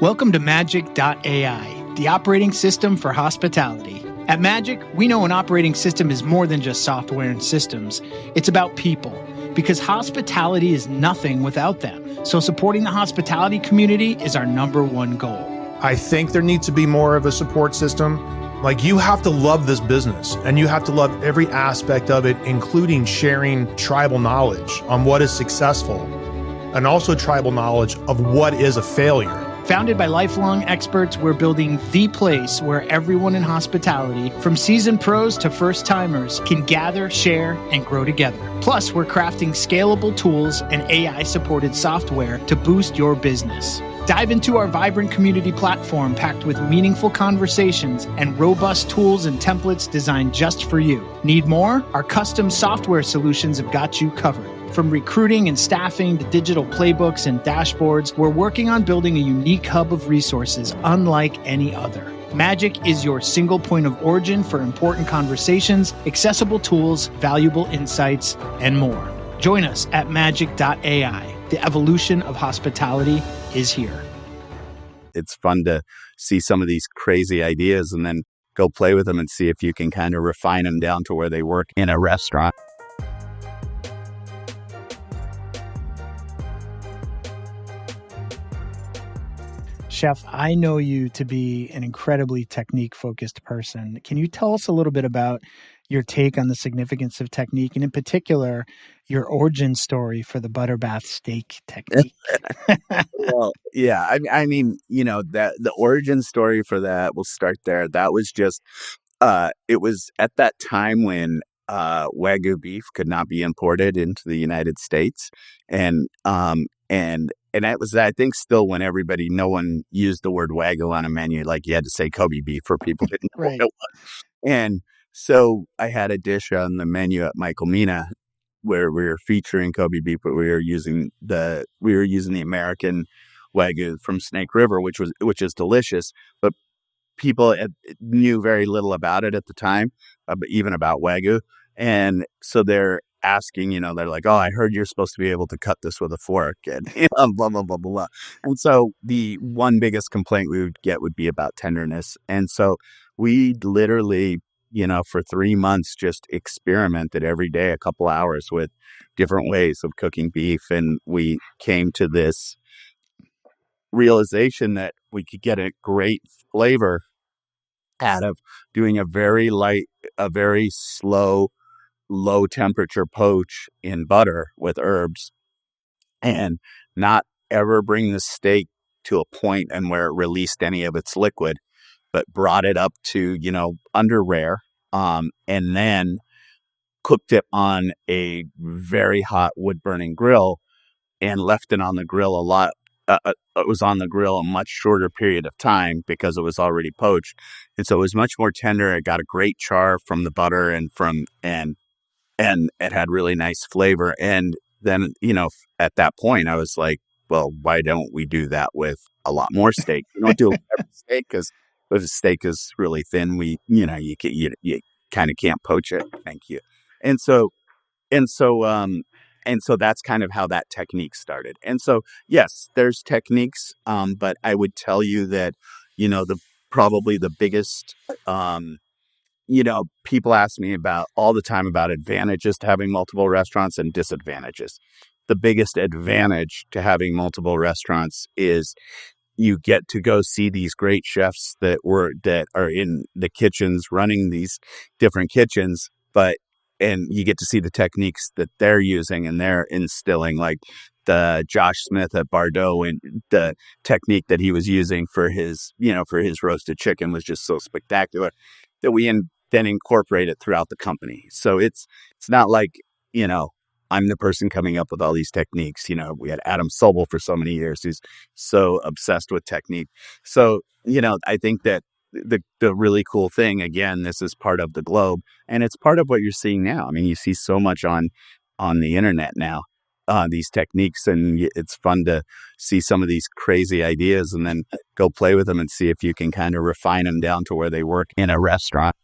Welcome to majc.ai, the operating system for hospitality. At MAJC, we know an operating system is more than just software and systems. It's about people, because hospitality is nothing without them. So supporting the hospitality community is our number one goal. I think there needs to be more of a support system. Like, you have to love this business and you have to love every aspect of it, including sharing tribal knowledge on what is successful and also tribal knowledge of what is a failure. Founded by lifelong experts, we're building the place where everyone in hospitality, from seasoned pros to first-timers, can gather, share, and grow together. Plus, we're crafting scalable tools and AI-supported software to boost your business. Dive into our vibrant community platform packed with meaningful conversations and robust tools and templates designed just for you. Need more? Our custom software solutions have got you covered. From recruiting and staffing to digital playbooks and dashboards, we're working on building a unique hub of resources unlike any other. MAJC is your single point of origin for important conversations, accessible tools, valuable insights, and more. Join us at majc.ai. The evolution of hospitality is here. It's fun to see some of these crazy ideas and then go play with them and see if you can kind of refine them down to where they work in a restaurant. Chef, I know you to be an incredibly technique-focused person. Can you tell us a little bit about your take on the significance of technique, and in particular, your origin story for the butter bath steak technique? Well, yeah, I mean, that the origin story for that, we'll start there. That was just, it was at that time when Wagyu beef could not be imported into the United States, and that was, I think, still when no one used the word Wagyu on a menu. Like, you had to say Kobe beef for people who didn't know Right. what it was. And so I had a dish on the menu at Michael Mina where we were featuring Kobe beef, but we were using the American Wagyu from Snake River, which is delicious. But people knew very little about it at the time, even about Wagyu. And so they're asking, they're like, "Oh, I heard you're supposed to be able to cut this with a fork," and blah, blah, blah, blah. And so the one biggest complaint we would get would be about tenderness. And so we literally, for 3 months just experimented every day, a couple hours, with different ways of cooking beef. And we came to this realization that we could get a great flavor out of doing a very slow, low temperature poach in butter with herbs, and not ever bring the steak to a point and where it released any of its liquid, but brought it up to, under rare, and then cooked it on a very hot wood burning grill and left it on the grill a lot. It was on the grill a much shorter period of time because it was already poached. And so it was much more tender. It got a great char from the butter and it had really nice flavor. And then, at that point I was like, well, why don't we do that with a lot more steak? You don't do it with every steak, because if a steak is really thin, you kind of can't poach it. Thank you. And so that's kind of how that technique started. And so, yes, there's techniques, but I would tell you that, probably the biggest, people ask me all the time about advantages to having multiple restaurants and disadvantages. The biggest advantage to having multiple restaurants is you get to go see these great chefs that are in the kitchens running these different kitchens, and you get to see the techniques that they're using and they're instilling, like the Josh Smith at Bardot, and the technique that he was using for his roasted chicken was just so spectacular that we then incorporate it throughout the company. So it's not like, I'm the person coming up with all these techniques. We had Adam Sobel for so many years, who's so obsessed with technique. So, I think that the really cool thing, again, this is part of the globe, and it's part of what you're seeing now. I mean, you see so much on the internet now, these techniques, and it's fun to see some of these crazy ideas and then go play with them and see if you can kind of refine them down to where they work in a restaurant.